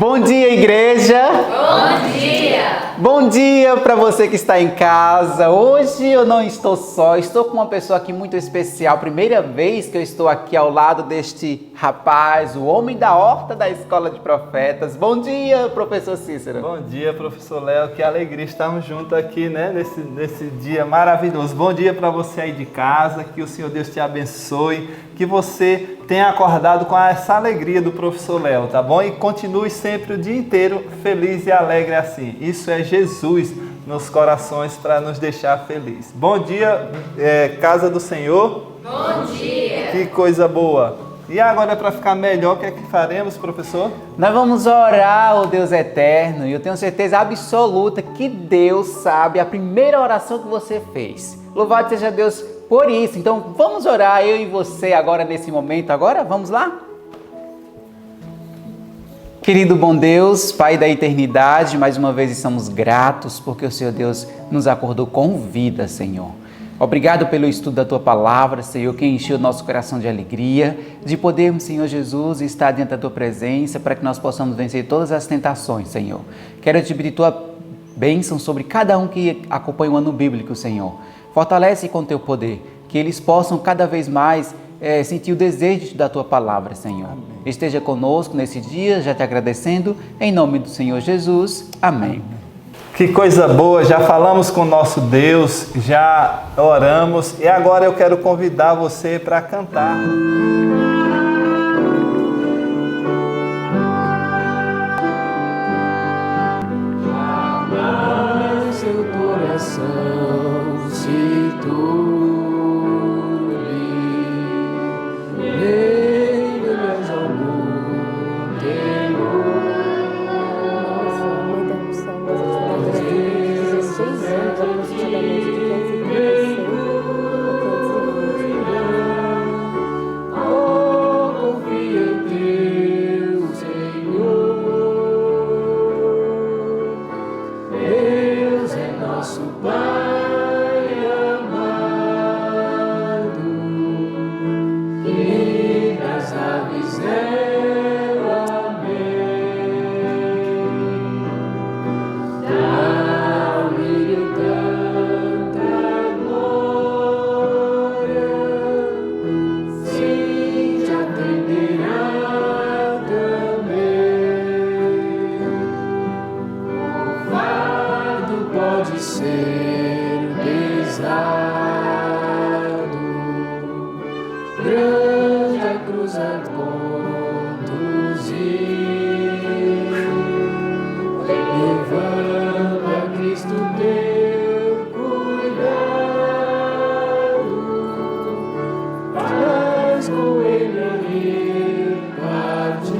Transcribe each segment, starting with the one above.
Bom dia, igreja! Bom dia! Bom dia para você que está em casa. Hoje eu não estou só, estou com uma pessoa aqui muito especial. Primeira vez que eu estou aqui ao lado deste rapaz, o homem da horta da Escola de Profetas. Bom dia, professor Cícero. Bom dia, professor Léo. Que alegria estarmos juntos aqui, né? Nesse dia maravilhoso. Bom dia para você aí de casa. Que o Senhor Deus te abençoe. Que você tenha acordado com essa alegria do professor Léo, tá bom? E continue sempre o dia inteiro feliz e alegre assim. Isso é Jesus nos corações para nos deixar felizes. Bom dia, casa do Senhor. Bom dia! Que coisa boa. E agora, para ficar melhor, o que é que faremos, professor? Nós vamos orar ao Deus eterno e eu tenho certeza absoluta que Deus sabe a primeira oração que você fez. Louvado seja Deus por isso. Então vamos orar, eu e você agora nesse momento. Agora, vamos lá? Querido bom Deus, Pai da eternidade, mais uma vez estamos gratos porque o Senhor Deus nos acordou com vida, Senhor. Obrigado pelo estudo da Tua Palavra, Senhor, que encheu o nosso coração de alegria, de podermos, Senhor Jesus, estar dentro da Tua presença para que nós possamos vencer todas as tentações, Senhor. Quero te pedir Tua bênção sobre cada um que acompanha o ano bíblico, Senhor. Fortalece com Teu poder, que eles possam cada vez mais sentir o desejo de estudar a Tua Palavra, Senhor. Amém. Esteja conosco nesse dia, já te agradecendo, em nome do Senhor Jesus. Amém. Que coisa boa, já falamos com o nosso Deus, já oramos e agora eu quero convidar você para cantar. Jamais seu coração se turbe, nem mais algum temor. Nossa, muita opção das atividades 16 anos aproximadamente, de 536 a 520. Oh, confia em Deus, Senhor. Deus é nosso Pai amado, e das aves ela dá-lhe tanta glória, sim, te atenderá também. O fardo pode ser pesado, grande a cruz a conduzir, levando a Cristo teu cuidado, mas com ele partir.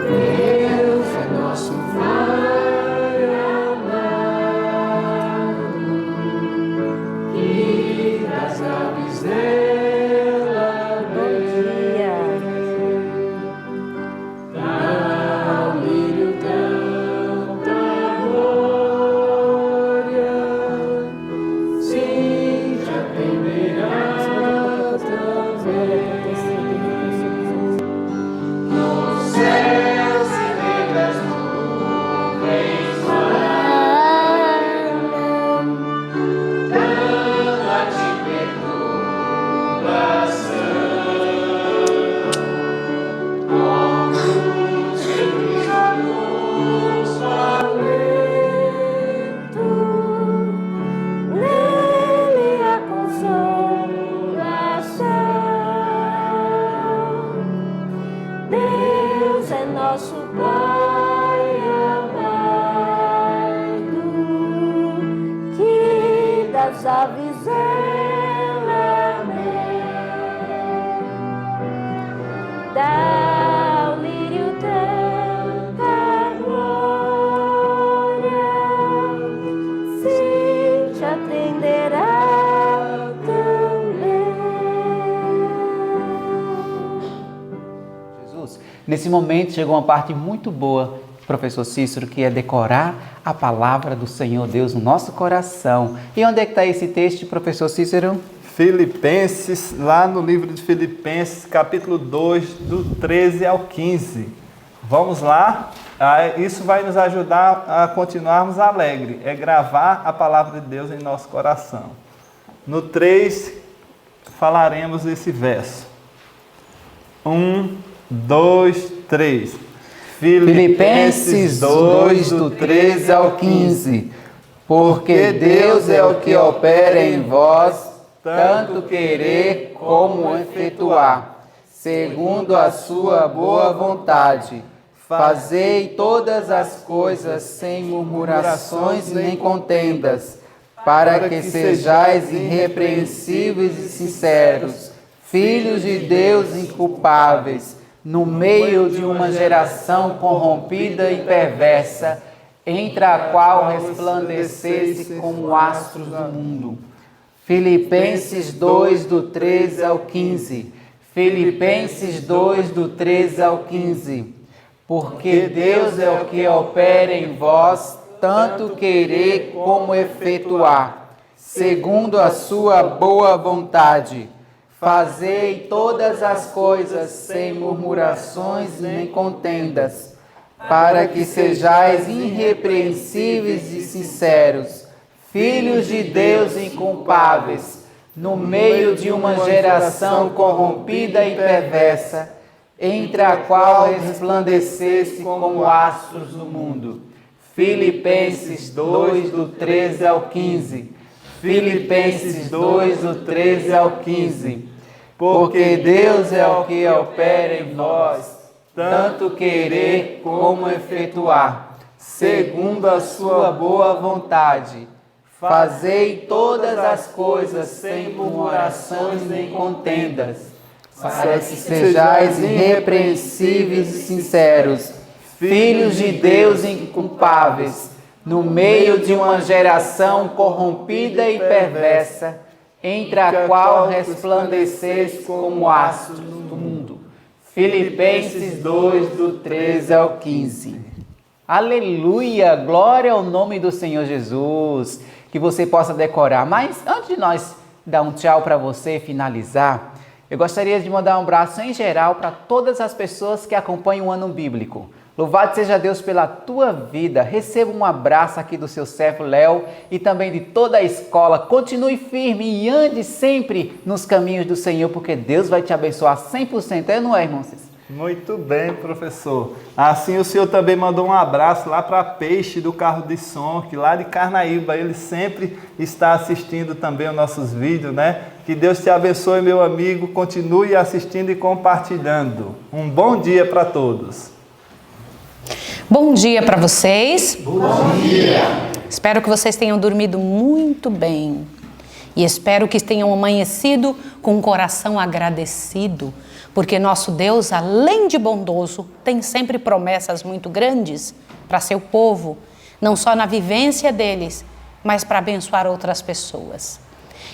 Deus é nosso Pai amado, e das aves ela dá-lhe tanta glória, sim, te atenderá também. Nos céus se vê das nuvens dando a ti perturbação. Homens que nos Alento, nele a consolação. Deus é nosso Pai amado, que das aves ela dá ao lírio tanta glória, sim, te atenderá também. Jesus, nesse momento chegou uma parte muito boa, professor Cícero, que é decorar a palavra do Senhor Deus no nosso coração. E onde é que está esse texto, professor Cícero? Filipenses, lá no livro de Filipenses, capítulo 2, do 13 ao 15. Vamos lá? Isso vai nos ajudar a continuarmos alegres. É gravar a palavra de Deus em nosso coração. No 3, falaremos esse verso. 1, 2, 3. Filipenses 2, do 13 ao 15. Porque Deus é o que opera em vós, tanto querer como efetuar, segundo a sua boa vontade. Fazei todas as coisas sem murmurações nem contendas, para que sejais irrepreensíveis e sinceros, filhos de Deus inculpáveis, no meio de uma geração corrompida e perversa, entre a qual resplandecesse como astros do mundo. Filipenses 2, do 13 ao 15. Filipenses 2, do 13 ao 15. Porque Deus é o que opera em vós, tanto querer como efetuar, segundo a sua boa vontade. Fazei todas as coisas sem murmurações nem contendas, para que sejais irrepreensíveis e sinceros, filhos de Deus inculpáveis, no meio de uma geração corrompida e perversa, entre a qual resplandecesse como astros do mundo. Filipenses 2, do 13 ao 15. Filipenses 2, do 13 ao 15. Porque Deus é o que opera em vós, tanto querer como efetuar, segundo a sua boa vontade. Fazei todas as coisas sem murmurações nem contendas, para que sejais irrepreensíveis e sinceros, filhos de Deus inculpáveis, no meio de uma geração corrompida e perversa, entre a qual resplandecesse como astros do mundo. Filipenses 2, do 13 ao 15. Aleluia! Glória ao nome do Senhor Jesus! Que você possa decorar. Mas antes de nós dar um tchau para você e finalizar, eu gostaria de mandar um abraço em geral para todas as pessoas que acompanham o Ano Bíblico. Louvado seja Deus pela tua vida. Receba um abraço aqui do seu servo Léo e também de toda a escola. Continue firme e ande sempre nos caminhos do Senhor, porque Deus vai te abençoar 100%. É, não é, irmãos? Muito bem, professor. Assim o senhor também mandou um abraço lá para Peixe do Carro de Som, que lá de Carnaíba, ele sempre está assistindo também os nossos vídeos, né? Que Deus te abençoe, meu amigo. Continue assistindo e compartilhando. Um bom dia para todos. Bom dia para vocês. Bom dia. Espero que vocês tenham dormido muito bem. E espero que tenham amanhecido com um coração agradecido. Porque nosso Deus, além de bondoso, tem sempre promessas muito grandes para seu povo. Não só na vivência deles, mas para abençoar outras pessoas.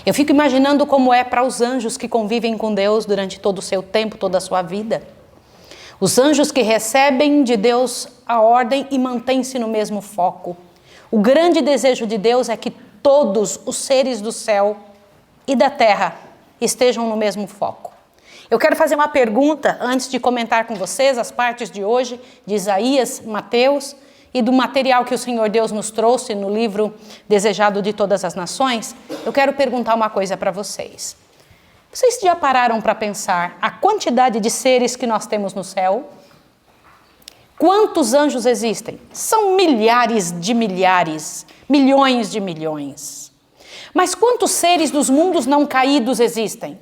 Eu fico imaginando como é para os anjos que convivem com Deus durante todo o seu tempo, toda a sua vida. Os anjos que recebem de Deus a ordem e mantêm-se no mesmo foco. O grande desejo de Deus é que todos os seres do céu e da terra estejam no mesmo foco. Eu quero fazer uma pergunta antes de comentar com vocês as partes de hoje de Isaías, Mateus e do material que o Senhor Deus nos trouxe no livro Desejado de Todas as Nações. Eu quero perguntar uma coisa para vocês. Vocês já pararam para pensar a quantidade de seres que nós temos no céu? Quantos anjos existem? São milhares de milhares, milhões de milhões. Mas quantos seres dos mundos não caídos existem?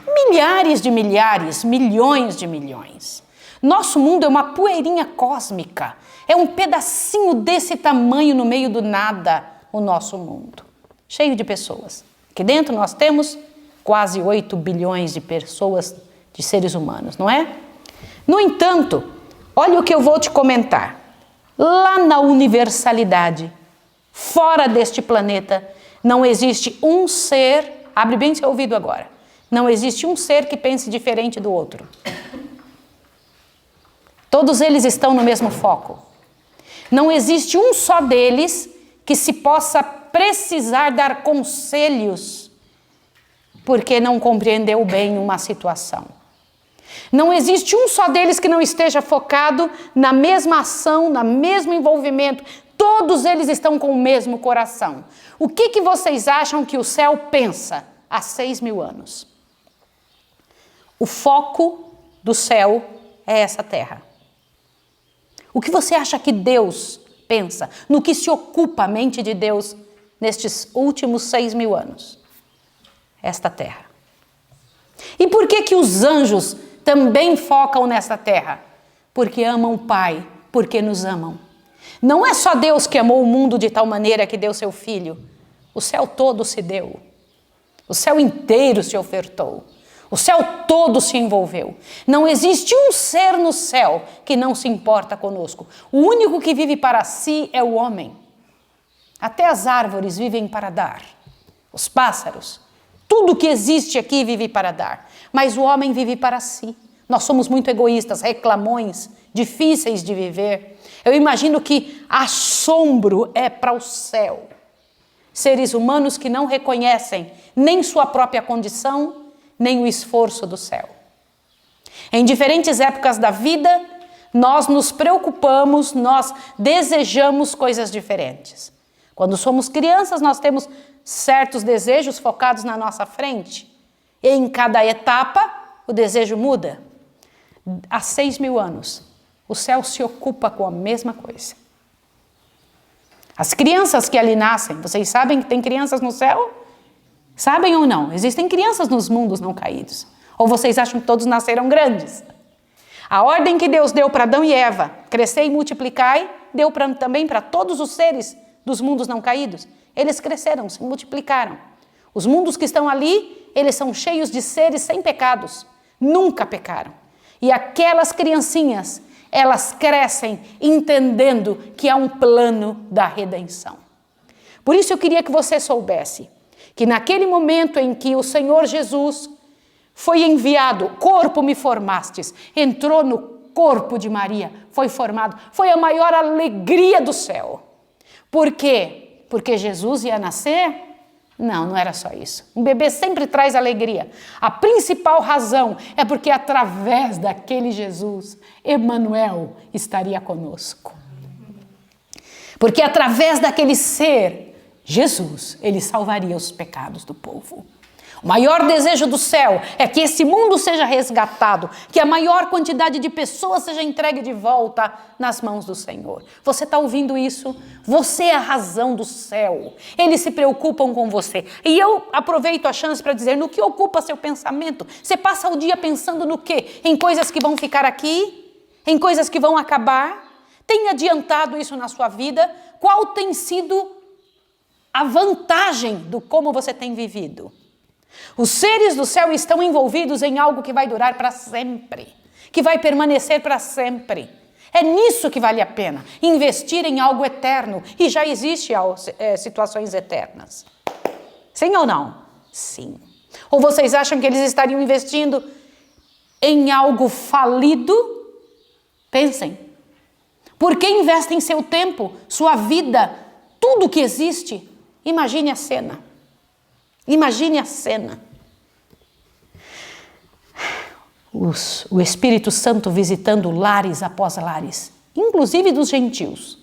Milhares de milhares, milhões de milhões. Nosso mundo é uma poeirinha cósmica. É um pedacinho desse tamanho no meio do nada, o nosso mundo. Cheio de pessoas. Aqui dentro nós temos quase 8 bilhões de pessoas, de seres humanos, não é? No entanto, olha o que eu vou te comentar. Lá na universalidade, fora deste planeta, não existe um ser, abre bem seu ouvido agora, não existe um ser que pense diferente do outro. Todos eles estão no mesmo foco. Não existe um só deles que se possa precisar dar conselhos porque não compreendeu bem uma situação. Não existe um só deles que não esteja focado na mesma ação, no mesmo envolvimento. Todos eles estão com o mesmo coração. O que vocês acham que o céu pensa há 6.000 anos? O foco do céu é essa terra. O que você acha que Deus pensa? No que se ocupa a mente de Deus nestes últimos 6.000 anos? Esta terra. E por que os anjos também focam nessa terra? Porque amam o Pai, porque nos amam. Não é só Deus que amou o mundo de tal maneira que deu seu Filho. O céu todo se deu. O céu inteiro se ofertou. O céu todo se envolveu. Não existe um ser no céu que não se importa conosco. O único que vive para si é o homem. Até as árvores vivem para dar. Os pássaros. Tudo que existe aqui vive para dar. Mas o homem vive para si. Nós somos muito egoístas, reclamões, difíceis de viver. Eu imagino que assombro é para o céu. Seres humanos que não reconhecem nem sua própria condição, nem o esforço do céu. Em diferentes épocas da vida, nós nos preocupamos, nós desejamos coisas diferentes. Quando somos crianças, nós temos certos desejos focados na nossa frente. E em cada etapa, o desejo muda. Há 6.000 anos, o céu se ocupa com a mesma coisa. As crianças que ali nascem, vocês sabem que tem crianças no céu? Sabem ou não? Existem crianças nos mundos não caídos. Ou vocês acham que todos nasceram grandes? A ordem que Deus deu para Adão e Eva, crescer e multiplicai, deu também para todos os seres dos mundos não caídos. Eles cresceram, se multiplicaram. Os mundos que estão ali, eles são cheios de seres sem pecados. Nunca pecaram. E aquelas criancinhas, elas crescem entendendo que há um plano da redenção. Por isso eu queria que você soubesse que naquele momento em que o Senhor Jesus foi enviado, corpo me formastes, entrou no corpo de Maria, foi formado, foi a maior alegria do céu. Por quê? Porque Jesus ia nascer? Não era só isso. Um bebê sempre traz alegria. A principal razão é porque através daquele Jesus, Emanuel estaria conosco. Porque através daquele ser, Jesus, ele salvaria os pecados do povo. O maior desejo do céu é que esse mundo seja resgatado, que a maior quantidade de pessoas seja entregue de volta nas mãos do Senhor. Você está ouvindo isso? Você é a razão do céu. Eles se preocupam com você. E eu aproveito a chance para dizer, no que ocupa seu pensamento? Você passa o dia pensando no quê? Em coisas que vão ficar aqui? Em coisas que vão acabar? Tem adiantado isso na sua vida? Qual tem sido a vantagem do como você tem vivido? Os seres do céu estão envolvidos em algo que vai durar para sempre, que vai permanecer para sempre. É nisso que vale a pena, investir em algo eterno. E já existe situações eternas. Sim ou não? Sim. Ou vocês acham que eles estariam investindo em algo falido? Pensem. Por que investem seu tempo, sua vida, tudo que existe? Imagine a cena. Imagine a cena. O Espírito Santo visitando lares após lares, inclusive dos gentios,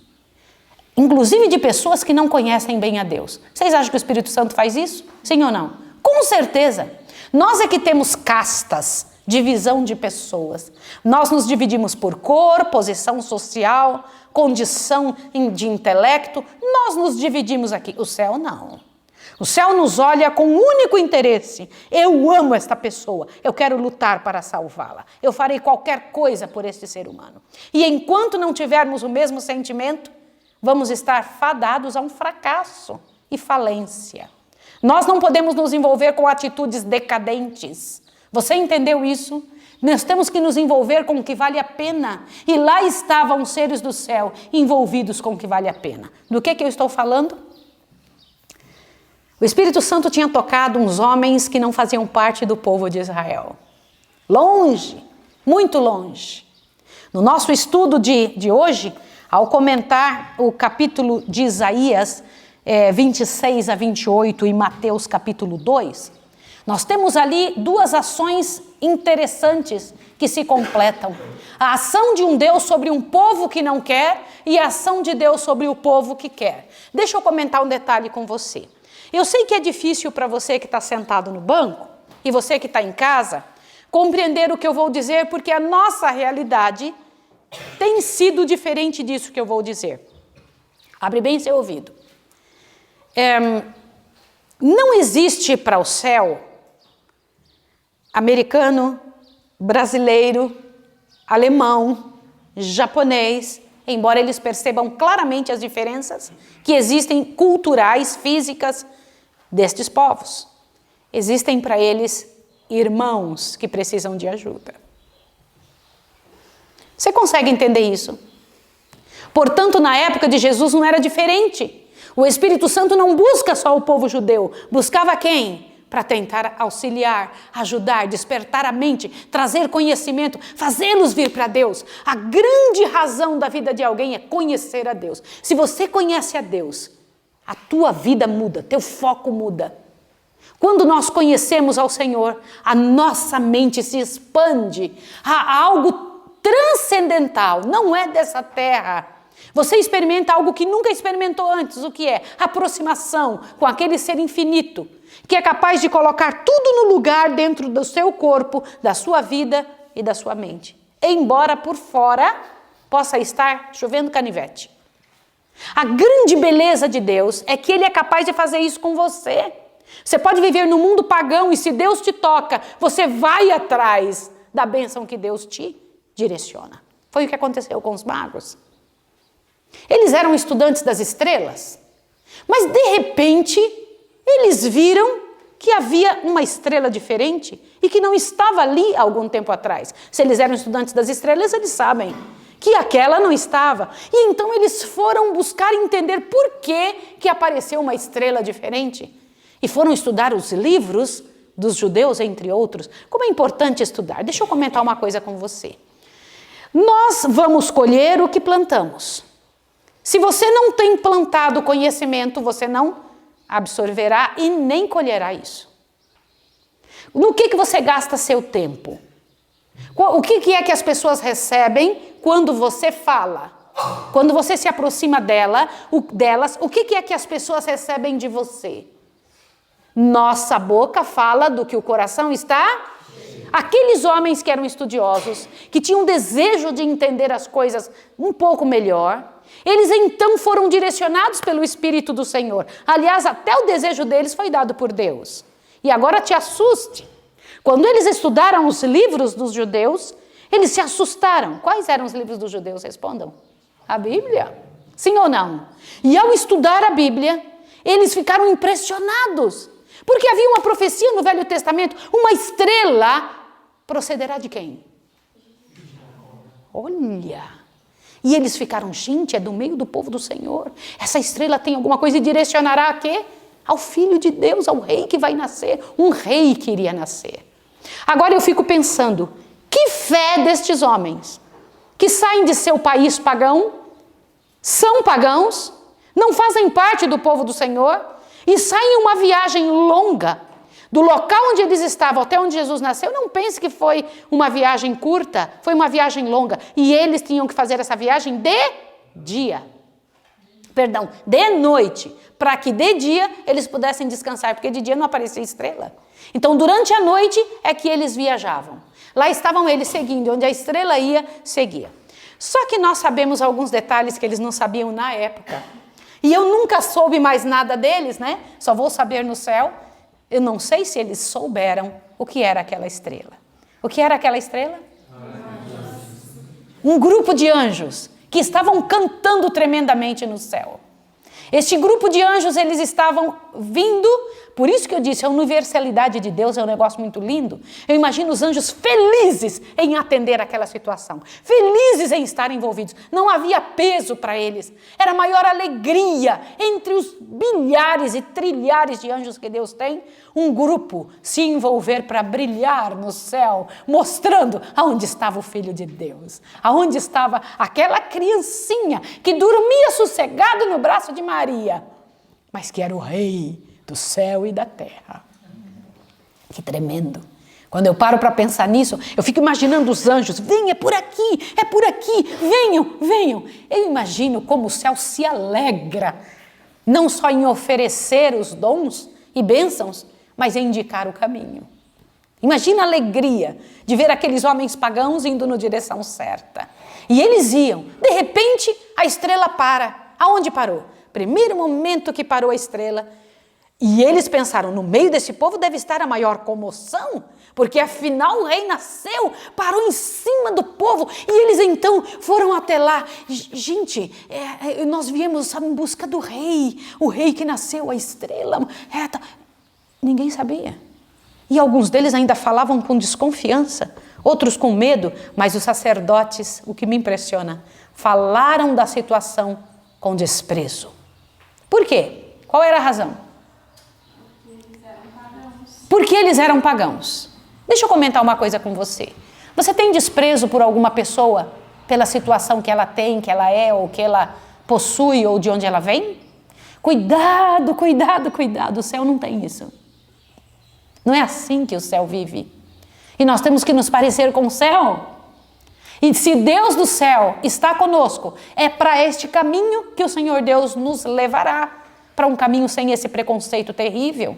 inclusive de pessoas que não conhecem bem a Deus. Vocês acham que o Espírito Santo faz isso? Sim ou não? Com certeza. Nós é que temos castas, divisão de pessoas. Nós nos dividimos por cor, posição social, condição de intelecto. Nós nos dividimos aqui. O céu não. O céu nos olha com um único interesse. Eu amo esta pessoa. Eu quero lutar para salvá-la. Eu farei qualquer coisa por este ser humano. E enquanto não tivermos o mesmo sentimento, vamos estar fadados a um fracasso e falência. Nós não podemos nos envolver com atitudes decadentes. Você entendeu isso? Nós temos que nos envolver com o que vale a pena. E lá estavam os seres do céu envolvidos com o que vale a pena. Do que eu estou falando? O Espírito Santo tinha tocado uns homens que não faziam parte do povo de Israel. Longe, muito longe. No nosso estudo de hoje, ao comentar o capítulo de Isaías 26 a 28 e Mateus capítulo 2, Nós temos ali duas ações interessantes que se completam. A ação de um Deus sobre um povo que não quer e a ação de Deus sobre o povo que quer. Deixa eu comentar um detalhe com você. Eu sei que é difícil para você que está sentado no banco e você que está em casa compreender o que eu vou dizer, porque a nossa realidade tem sido diferente disso que eu vou dizer. Abre bem seu ouvido. Não existe para o céu americano, brasileiro, alemão, japonês, embora eles percebam claramente as diferenças que existem culturais, físicas destes povos. Existem para eles irmãos que precisam de ajuda. Você consegue entender isso? Portanto, na época de Jesus não era diferente. O Espírito Santo não busca só o povo judeu, buscava quem? Para tentar auxiliar, ajudar, despertar a mente, trazer conhecimento, fazê-los vir para Deus. A grande razão da vida de alguém é conhecer a Deus. Se você conhece a Deus, a tua vida muda, teu foco muda. Quando nós conhecemos ao Senhor, a nossa mente se expande a algo transcendental, não é dessa terra. Você experimenta algo que nunca experimentou antes, o que é? Aproximação com aquele ser infinito, que é capaz de colocar tudo no lugar dentro do seu corpo, da sua vida e da sua mente. Embora por fora possa estar chovendo canivete. A grande beleza de Deus é que Ele é capaz de fazer isso com você. Você pode viver no mundo pagão e se Deus te toca, você vai atrás da bênção que Deus te direciona. Foi o que aconteceu com os magos. Eles eram estudantes das estrelas, mas de repente eles viram que havia uma estrela diferente e que não estava ali há algum tempo atrás. Se eles eram estudantes das estrelas, eles sabem que aquela não estava. E então eles foram buscar entender por que apareceu uma estrela diferente. E foram estudar os livros dos judeus, entre outros. Como é importante estudar. Deixa eu comentar uma coisa com você. Nós vamos colher o que plantamos. Se você não tem plantado conhecimento, você não absorverá e nem colherá isso. No que você gasta seu tempo? O que é que as pessoas recebem quando você fala? Quando você se aproxima delas, o que é que as pessoas recebem de você? Nossa boca fala do que o coração está. Aqueles homens que eram estudiosos, que tinham desejo de entender as coisas um pouco melhor, eles então foram direcionados pelo Espírito do Senhor. Aliás, até o desejo deles foi dado por Deus. E agora te assuste. Quando eles estudaram os livros dos judeus, eles se assustaram. Quais eram os livros dos judeus? Respondam. A Bíblia. Sim ou não? E ao estudar a Bíblia, eles ficaram impressionados. Porque havia uma profecia no Velho Testamento, uma estrela procederá de quem? Olha! E eles ficaram, gente, é do meio do povo do Senhor. Essa estrela tem alguma coisa e direcionará a quê? Ao Filho de Deus, ao rei que vai nascer. Um rei que iria nascer. Agora eu fico pensando, que fé destes homens que saem de seu país pagão, são pagãos, não fazem parte do povo do Senhor e saem em uma viagem longa do local onde eles estavam até onde Jesus nasceu. Não pense que foi uma viagem curta, foi uma viagem longa. E eles tinham que fazer essa viagem de noite, para que de dia eles pudessem descansar, porque de dia não aparecia estrela. Então, durante a noite é que eles viajavam. Lá estavam eles seguindo, onde a estrela ia, seguia. Só que nós sabemos alguns detalhes que eles não sabiam na época. E eu nunca soube mais nada deles, né? Só vou saber no céu. Eu não sei se eles souberam o que era aquela estrela. O que era aquela estrela? Um grupo de anjos que estavam cantando tremendamente no céu. Este grupo de anjos, eles estavam vindo, por isso que eu disse, a universalidade de Deus é um negócio muito lindo. Eu imagino os anjos felizes em atender aquela situação, felizes em estar envolvidos. Não havia peso para eles, era a maior alegria entre os bilhares e trilhares de anjos que Deus tem, um grupo se envolver para brilhar no céu, mostrando aonde estava o Filho de Deus, aonde estava aquela criancinha que dormia sossegado no braço de Maria, mas que era o rei do céu e da terra. Que tremendo. Quando eu paro para pensar nisso, eu fico imaginando os anjos. Vem, é por aqui, venham, venham. Eu imagino como o céu se alegra, não só em oferecer os dons e bênçãos, mas em indicar o caminho. Imagina a alegria de ver aqueles homens pagãos indo na direção certa. E eles iam. De repente, a estrela para. Aonde parou? Primeiro momento que parou a estrela. E eles pensaram, no meio desse povo deve estar a maior comoção, porque afinal o rei nasceu, parou em cima do povo. E eles então foram até lá. Gente, nós viemos em busca do rei, o rei que nasceu, a estrela. Ninguém sabia. E alguns deles ainda falavam com desconfiança, outros com medo, mas os sacerdotes, o que me impressiona, falaram da situação com desprezo. Por quê? Qual era a razão? Porque eles eram pagãos. Deixa eu comentar uma coisa com você. Você tem desprezo por alguma pessoa, pela situação que ela tem, que ela é, ou que ela possui, ou de onde ela vem? Cuidado, cuidado, cuidado, o céu não tem isso. Não é assim que o céu vive. E nós temos que nos parecer com o céu. E se Deus do céu está conosco, é para este caminho que o Senhor Deus nos levará. Para um caminho sem esse preconceito terrível.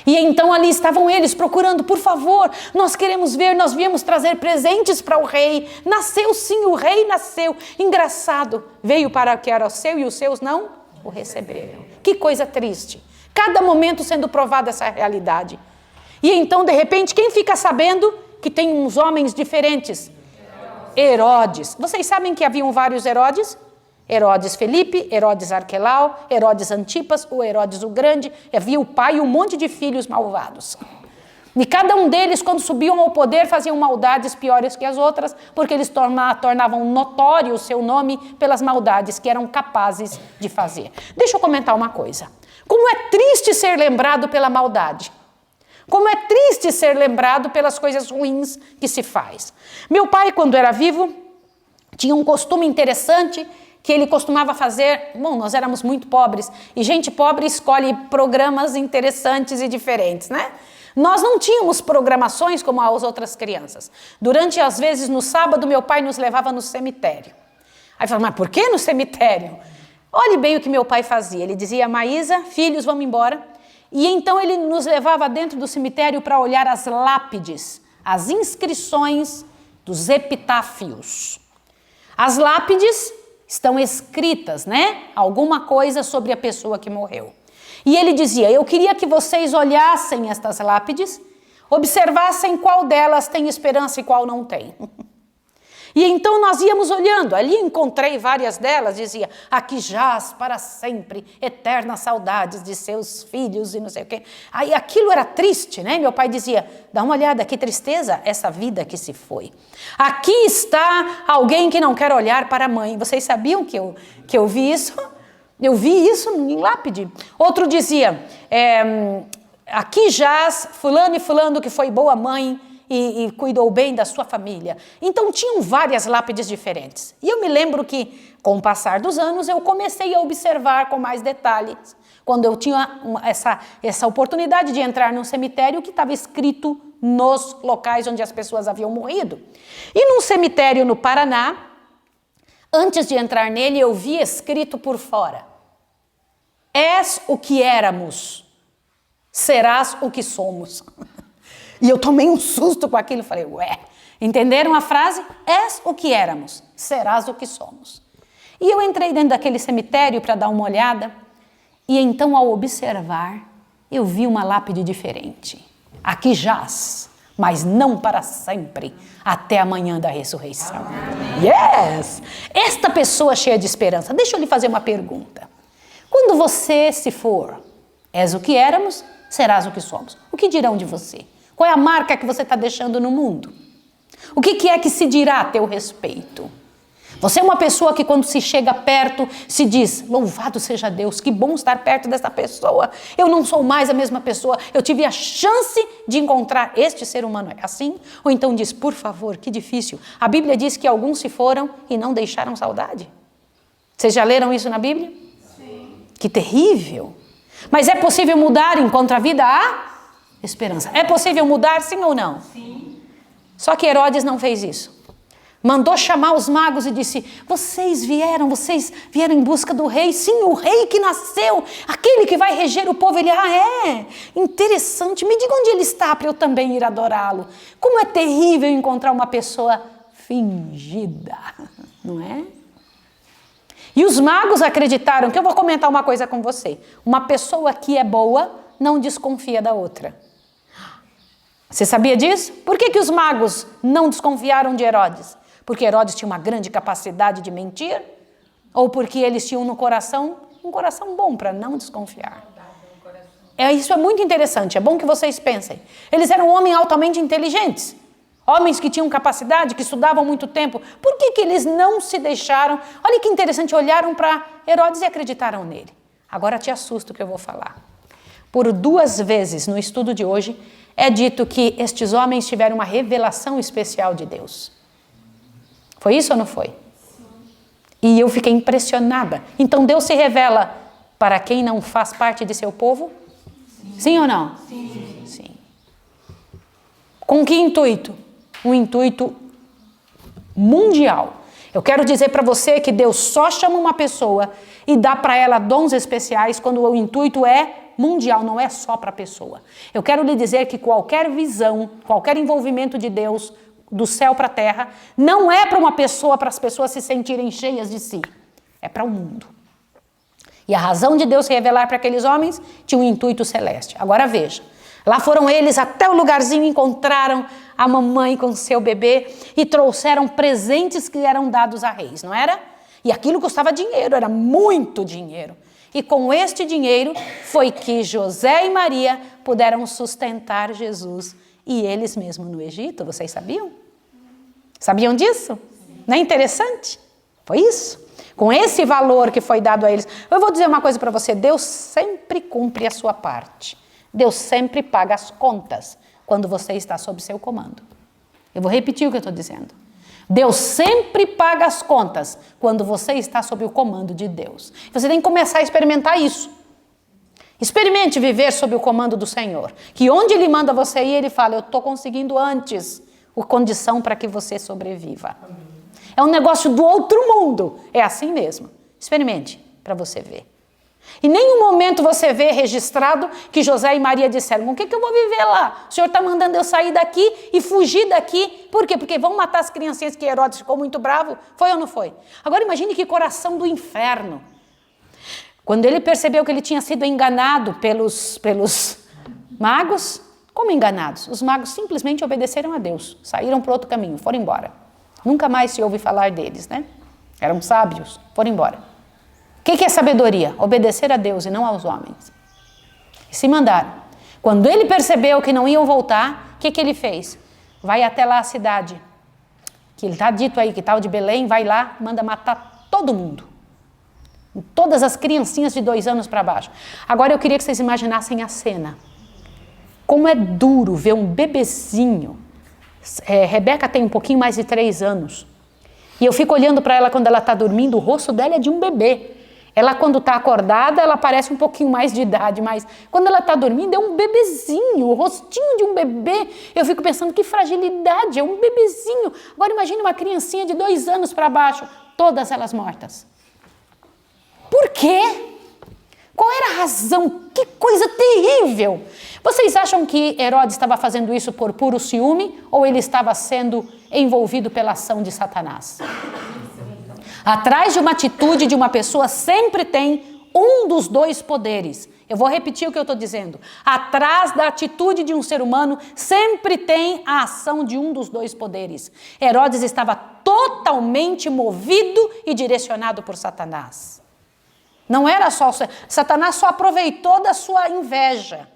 E então ali estavam eles procurando, por favor, nós queremos ver, nós viemos trazer presentes para o rei. Nasceu sim, o rei nasceu. Engraçado, veio para o que era o seu e os seus não o receberam. Que coisa triste. Cada momento sendo provada essa realidade. E então, de repente, quem fica sabendo que tem uns homens diferentes? Herodes. Vocês sabem que haviam vários Herodes? Herodes Felipe, Herodes Arquelau, Herodes Antipas, o Herodes o Grande. Havia o pai e um monte de filhos malvados. E cada um deles, quando subiam ao poder, faziam maldades piores que as outras, porque eles tornavam notório o seu nome pelas maldades que eram capazes de fazer. Deixa eu comentar uma coisa. Como é triste ser lembrado pela maldade. Como é triste ser lembrado pelas coisas ruins que se faz. Meu pai, quando era vivo, tinha um costume interessante que ele costumava fazer. Bom, nós éramos muito pobres, e gente pobre escolhe programas interessantes e diferentes, né? Nós não tínhamos programações como as outras crianças. Durante, às vezes, no sábado, meu pai nos levava no cemitério. Aí eu falava, mas por que no cemitério? Olhe bem o que meu pai fazia. Ele dizia, Maísa, filhos, vamos embora. E então ele nos levava dentro do cemitério para olhar as lápides, as inscrições dos epitáfios. As lápides estão escritas, né? Alguma coisa sobre a pessoa que morreu. E ele dizia, eu queria que vocês olhassem estas lápides, observassem qual delas tem esperança e qual não tem. E então nós íamos olhando, ali encontrei várias delas, dizia, aqui jaz para sempre, eternas saudades de seus filhos e não sei o quê. Aí aquilo era triste, né? Meu pai dizia, dá uma olhada, que tristeza essa vida que se foi. Aqui está alguém que não quer olhar para a mãe. Vocês sabiam que eu vi isso? Eu vi isso em lápide. Outro dizia, aqui jaz fulano e fulano que foi boa mãe, e cuidou bem da sua família. Então tinham várias lápides diferentes. E eu me lembro que, com o passar dos anos, eu comecei a observar com mais detalhes. Quando eu tinha essa oportunidade de entrar num cemitério que estava escrito nos locais onde as pessoas haviam morrido. E num cemitério no Paraná, antes de entrar nele, eu vi escrito por fora: és o que éramos, serás o que somos. E eu tomei um susto com aquilo, falei, ué, entenderam a frase? És o que éramos, serás o que somos. E eu entrei dentro daquele cemitério para dar uma olhada, e então ao observar, eu vi uma lápide diferente. Aqui jaz, mas não para sempre, até amanhã da ressurreição. Yes! Esta pessoa cheia de esperança, deixa eu lhe fazer uma pergunta. Quando você se for, és o que éramos, serás o que somos. O que dirão de você? Qual é a marca que você está deixando no mundo? O que é que se dirá a teu respeito? Você é uma pessoa que quando se chega perto se diz, louvado seja Deus, que bom estar perto dessa pessoa. Eu não sou mais a mesma pessoa, eu tive a chance de encontrar este ser humano. É assim? Ou então diz, por favor, que difícil. A Bíblia diz que alguns se foram e não deixaram saudade. Vocês já leram isso na Bíblia? Sim. Que terrível. Mas é possível mudar enquanto a vida há? esperança. É possível mudar, sim ou não? Sim. Só que Herodes não fez isso. Mandou chamar os magos e disse: vocês vieram em busca do rei. Sim, o rei que nasceu, aquele que vai reger o povo. Ele, interessante, me diga onde ele está para eu também ir adorá-lo. Como é terrível encontrar uma pessoa fingida, não é? E os magos acreditaram, que eu vou comentar uma coisa com você. Uma pessoa que é boa não desconfia da outra. Você sabia disso? Por que os magos não desconfiaram de Herodes? Porque Herodes tinha uma grande capacidade de mentir? Ou porque eles tinham no coração um coração bom para não desconfiar? Isso é muito interessante, é bom que vocês pensem. Eles eram homens altamente inteligentes, homens que tinham capacidade, que estudavam muito tempo. Por que eles não se deixaram? Olha que interessante, olharam para Herodes e acreditaram nele. Agora te assusta o que eu vou falar. Por 2 vezes no estudo de hoje é dito que estes homens tiveram uma revelação especial de Deus. Foi isso ou não foi? Sim. E eu fiquei impressionada. Então Deus se revela para quem não faz parte de seu povo? Sim ou não? Sim. Sim. Com que intuito? Um intuito mundial. Eu quero dizer para você que Deus só chama uma pessoa e dá para ela dons especiais quando o intuito é mundial, não é só para a pessoa. Eu quero lhe dizer que qualquer visão, qualquer envolvimento de Deus do céu para a terra, não é para uma pessoa, para as pessoas se sentirem cheias de si. É para o mundo. E a razão de Deus se revelar para aqueles homens tinha um intuito celeste. Agora veja, lá foram eles até o lugarzinho, encontraram a mamãe com seu bebê e trouxeram presentes que eram dados a reis, não era? E aquilo custava dinheiro, era muito dinheiro. E com este dinheiro foi que José e Maria puderam sustentar Jesus e eles mesmos no Egito. Vocês sabiam? Sabiam disso? Não é interessante? Foi isso. Com esse valor que foi dado a eles. Eu vou dizer uma coisa para você. Deus sempre cumpre a sua parte. Deus sempre paga as contas quando você está sob seu comando. Eu vou repetir o que eu estou dizendo. Deus sempre paga as contas quando você está sob o comando de Deus. Você tem que começar a experimentar isso. Experimente viver sob o comando do Senhor. Que onde Ele manda você ir, Ele fala: eu estou conseguindo antes a condição para que você sobreviva. É um negócio do outro mundo. É assim mesmo. Experimente para você ver. Em nenhum momento você vê registrado que José e Maria disseram: o que eu vou viver lá? O Senhor está mandando eu sair daqui e fugir daqui. Por quê? Porque vão matar as criancinhas, que Herodes ficou muito bravo. Foi ou não foi? Agora imagine que coração do inferno. Quando ele percebeu que ele tinha sido enganado pelos magos, como enganados? Os magos simplesmente obedeceram a Deus, saíram para outro caminho, foram embora. Nunca mais se ouve falar deles, né? Eram sábios, foram embora. O que é sabedoria? Obedecer a Deus e não aos homens. E se mandaram. Quando ele percebeu que não iam voltar, o que ele fez? Vai até lá a cidade, que ele está dito aí, que tal de Belém, vai lá, manda matar todo mundo. Todas as criancinhas de 2 anos para baixo. Agora eu queria que vocês imaginassem a cena. Como é duro ver um bebezinho. Rebeca tem um pouquinho mais de 3 anos. E eu fico olhando para ela quando ela está dormindo, o rosto dela é de um bebê. Ela, quando está acordada, ela parece um pouquinho mais de idade, mas quando ela está dormindo, é um bebezinho, o rostinho de um bebê. Eu fico pensando, que fragilidade, é um bebezinho. Agora imagine uma criancinha de 2 anos para baixo, todas elas mortas. Por quê? Qual era a razão? Que coisa terrível! Vocês acham que Herodes estava fazendo isso por puro ciúme ou ele estava sendo envolvido pela ação de Satanás? Atrás de uma atitude de uma pessoa sempre tem um dos 2 poderes. Eu vou repetir o que eu estou dizendo. Atrás da atitude de um ser humano sempre tem a ação de um dos 2 poderes. Herodes estava totalmente movido e direcionado por Satanás. Não era só... Satanás só aproveitou da sua inveja.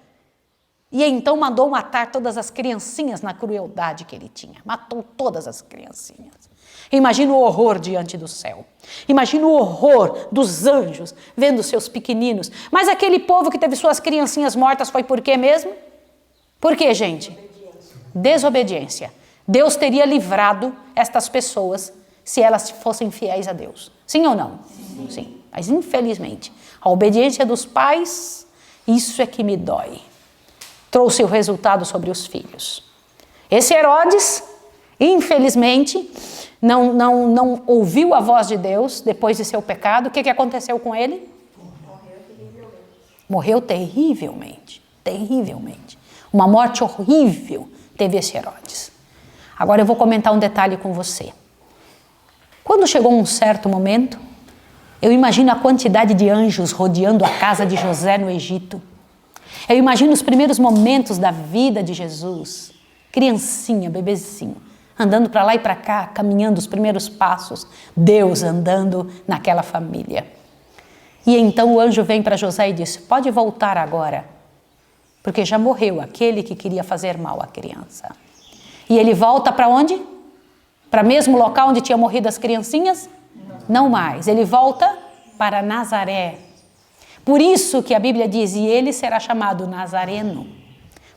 E então mandou matar todas as criancinhas na crueldade que ele tinha. Matou todas as criancinhas. Imagina o horror diante do céu. Imagina o horror dos anjos vendo seus pequeninos. Mas aquele povo que teve suas criancinhas mortas foi por quê mesmo? Por quê, gente? Desobediência. Deus teria livrado estas pessoas se elas fossem fiéis a Deus. Sim ou não? Sim. Mas infelizmente, a obediência dos pais, isso é que me dói. trouxe o resultado sobre os filhos. Esse Herodes, infelizmente, não ouviu a voz de Deus depois de seu pecado. O que aconteceu com ele? Morreu terrivelmente, terrivelmente. Uma morte horrível teve esse Herodes. Agora eu vou comentar um detalhe com você. Quando chegou um certo momento, eu imagino a quantidade de anjos rodeando a casa de José no Egito. Eu imagino os primeiros momentos da vida de Jesus, criancinha, bebezinho, andando para lá e para cá, caminhando os primeiros passos, Deus andando naquela família. E então o anjo vem para José e diz: pode voltar agora, porque já morreu aquele que queria fazer mal à criança. E ele volta para onde? Para o mesmo local onde tinha morrido as criancinhas? Não mais, ele volta para Nazaré. Por isso que a Bíblia diz, e ele será chamado Nazareno.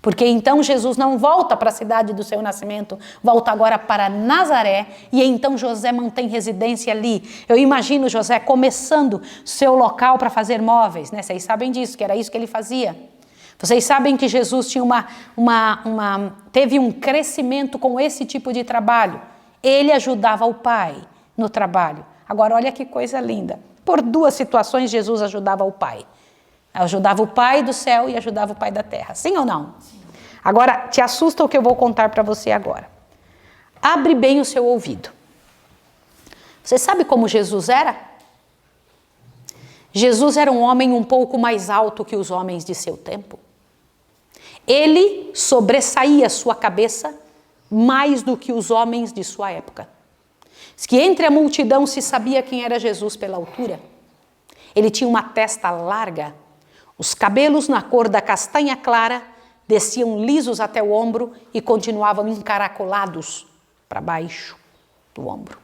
Porque então Jesus não volta para a cidade do seu nascimento, volta agora para Nazaré, e então José mantém residência ali. Eu imagino José começando seu local para fazer móveis, né? Vocês sabem disso, que era isso que ele fazia. Vocês sabem que Jesus tinha teve um crescimento com esse tipo de trabalho. Ele ajudava o Pai no trabalho. Agora, olha que coisa linda. Por duas situações, Jesus ajudava o Pai. Ajudava o Pai do céu e ajudava o Pai da terra. Sim ou não? Agora, te assusta o que eu vou contar para você agora. Abre bem o seu ouvido. Você sabe como Jesus era? Jesus era um homem um pouco mais alto que os homens de seu tempo. Ele sobressaía sua cabeça mais do que os homens de sua época. Diz que entre a multidão se sabia quem era Jesus pela altura. Ele tinha uma testa larga, os cabelos na cor da castanha clara desciam lisos até o ombro e continuavam encaracolados para baixo do ombro.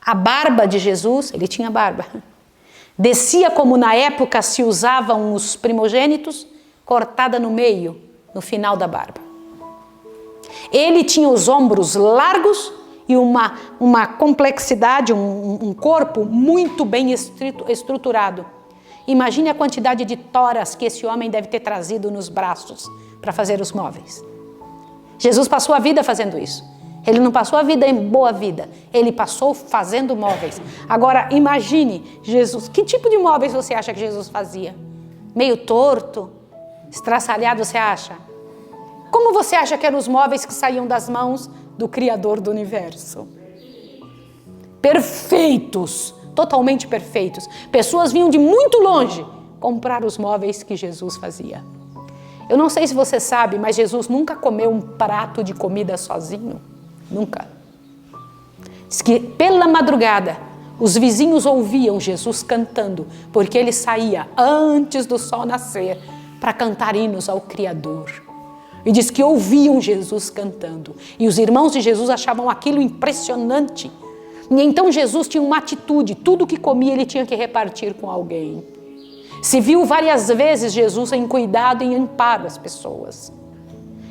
A barba de Jesus, ele tinha barba, descia como na época se usavam os primogênitos, cortada no meio, no final da barba. Ele tinha os ombros largos e uma complexidade, um corpo muito bem estruturado. Imagine a quantidade de toras que esse homem deve ter trazido nos braços para fazer os móveis. Jesus passou a vida fazendo isso. Ele não passou a vida em boa vida, ele passou fazendo móveis. Agora, imagine Jesus, que tipo de móveis você acha que Jesus fazia? Meio torto, estraçalhado, você acha? Como você acha que eram os móveis que saíam das mãos do Criador do Universo? Perfeitos, totalmente perfeitos. Pessoas vinham de muito longe comprar os móveis que Jesus fazia. Eu não sei se você sabe, mas Jesus nunca comeu um prato de comida sozinho. Nunca. Diz que pela madrugada os vizinhos ouviam Jesus cantando, porque ele saía antes do sol nascer para cantar hinos ao Criador. E diz que ouviam Jesus cantando. E os irmãos de Jesus achavam aquilo impressionante. E então Jesus tinha uma atitude, tudo que comia ele tinha que repartir com alguém. Se viu várias vezes Jesus em cuidado e em amparo às pessoas.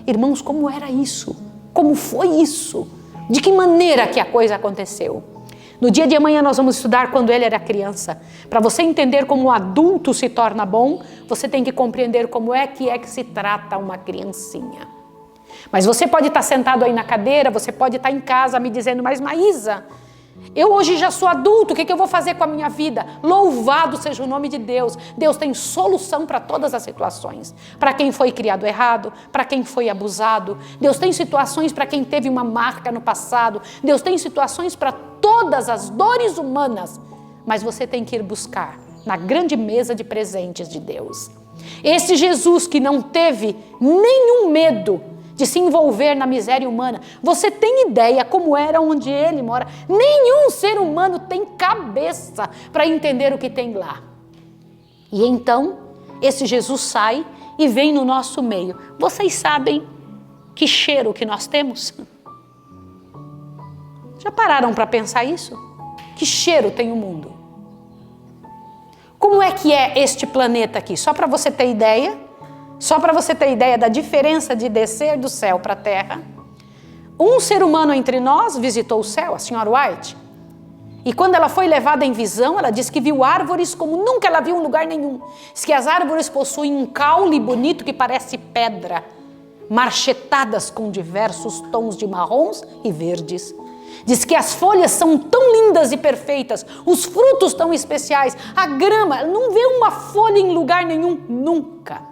Irmãos, como era isso? Como foi isso? De que maneira que a coisa aconteceu? No dia de amanhã nós vamos estudar quando ele era criança. Para você entender como um adulto se torna bom, você tem que compreender como é que se trata uma criancinha. Mas você pode estar sentado aí na cadeira, você pode estar em casa me dizendo, mas Maísa, eu hoje já sou adulto, o que eu vou fazer com a minha vida? Louvado seja o nome de Deus. Deus tem solução para todas as situações. Para quem foi criado errado, para quem foi abusado. Deus tem situações para quem teve uma marca no passado. Deus tem situações para todas as dores humanas. Mas você tem que ir buscar na grande mesa de presentes de Deus. Esse Jesus que não teve nenhum medo de se envolver na miséria humana. Você tem ideia como era onde ele mora? Nenhum ser humano tem cabeça para entender o que tem lá. E então, esse Jesus sai e vem no nosso meio. Vocês sabem que cheiro que nós temos? Já pararam para pensar isso? Que cheiro tem o mundo? Como é que é este planeta aqui? Só para você ter ideia, da diferença de descer do céu para a terra, um ser humano entre nós visitou o céu, a senhora White, E quando ela foi levada em visão, ela disse que viu árvores como nunca ela viu em lugar nenhum. Diz que as árvores possuem um caule bonito que parece pedra, marchetadas com diversos tons de marrons e verdes. Diz que as folhas são tão lindas e perfeitas, os frutos tão especiais, a grama, não vê uma folha em lugar nenhum, nunca.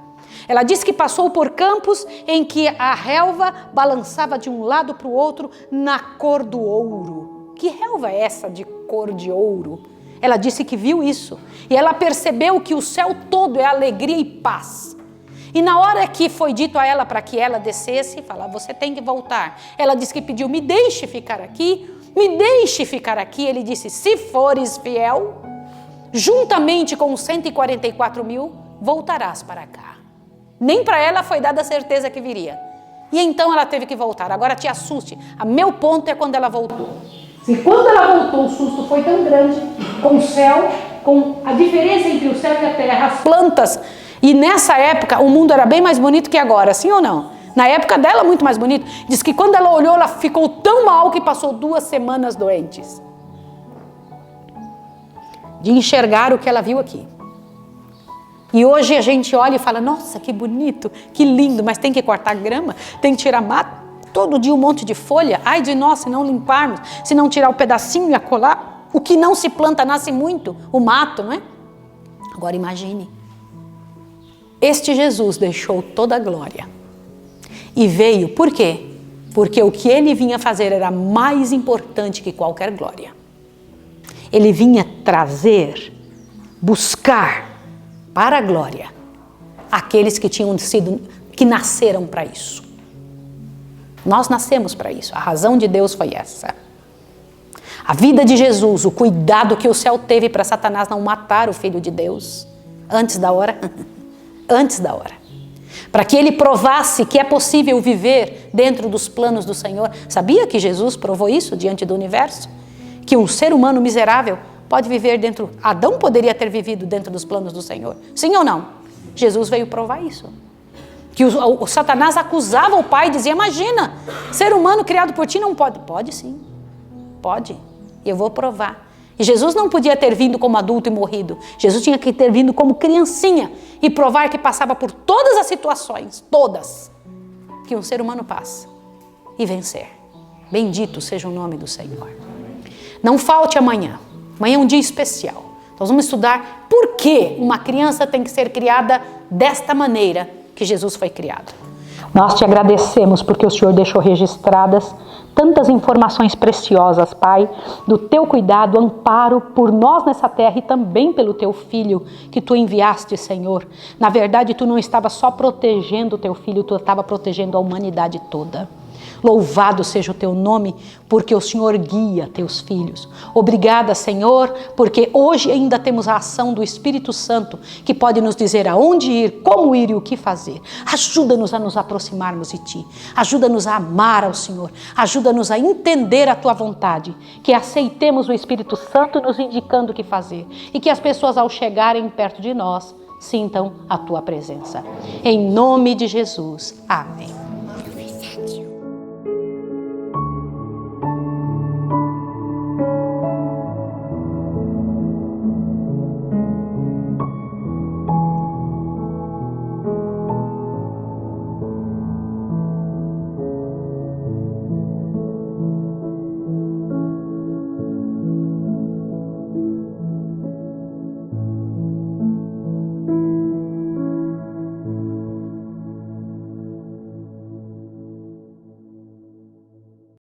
Ela disse que passou por campos em que a relva balançava de um lado para o outro na cor do ouro. Que relva é essa de cor de ouro? Ela disse que viu isso e ela percebeu que o céu todo é alegria e paz. E na hora que foi dito a ela para que ela descesse, falar, você tem que voltar. Ela disse que pediu, me deixe ficar aqui, me deixe ficar aqui. Ele disse, se fores fiel, juntamente com os 144.000, voltarás para cá. Nem para ela foi dada a certeza que viria. E então ela teve que voltar. Agora te assuste. A meu ponto é quando ela voltou. E quando ela voltou, o susto foi tão grande com o céu, com a diferença entre o céu e a terra, as plantas. E nessa época o mundo era bem mais bonito que agora, sim ou não? Na época dela, muito mais bonito. Diz que quando ela olhou, ela ficou tão mal que passou 2 semanas doentes. De enxergar o que ela viu aqui. E hoje a gente olha e fala, nossa, que bonito, que lindo, mas tem que cortar grama, tem que tirar mato. Todo dia um monte de folha, ai de nós se não limparmos, se não tirar o pedacinho e acolar, o que não se planta nasce muito, o mato, não é? Agora imagine, este Jesus deixou toda a glória e veio, por quê? Porque o que ele vinha fazer era mais importante que qualquer glória. Ele vinha trazer, buscar para a glória aqueles que que nasceram para isso. Nós nascemos para isso. A razão de Deus foi essa. A vida de Jesus, o cuidado que o céu teve para Satanás não matar o Filho de Deus antes da hora. Antes da hora. Para que ele provasse que é possível viver dentro dos planos do Senhor. Sabia que Jesus provou isso diante do universo? Que um ser humano miserável pode viver dentro... Adão poderia ter vivido dentro dos planos do Senhor. Sim ou não? Jesus veio provar isso. Que o Satanás acusava o pai e dizia, imagina, ser humano criado por ti não pode. Pode sim, pode, e eu vou provar. E Jesus não podia ter vindo como adulto e morrido. Jesus tinha que ter vindo como criancinha e provar que passava por todas as situações, todas, que um ser humano passa e vencer. Bendito seja o nome do Senhor. Não falte amanhã. Amanhã é um dia especial. Nós vamos estudar por que uma criança tem que ser criada desta maneira que Jesus foi criado. Nós te agradecemos porque o Senhor deixou registradas tantas informações preciosas, Pai, do teu cuidado, amparo por nós nessa terra e também pelo teu Filho que tu enviaste, Senhor. Na verdade, tu não estava só protegendo o teu Filho, tu estava protegendo a humanidade toda. Louvado seja o teu nome, porque o Senhor guia teus filhos. Obrigada, Senhor, porque hoje ainda temos a ação do Espírito Santo, que pode nos dizer aonde ir, como ir e o que fazer. Ajuda-nos a nos aproximarmos de Ti. Ajuda-nos a amar ao Senhor. Ajuda-nos a entender a Tua vontade. Que aceitemos o Espírito Santo nos indicando o que fazer. E que as pessoas, ao chegarem perto de nós, sintam a Tua presença. Em nome de Jesus. Amém.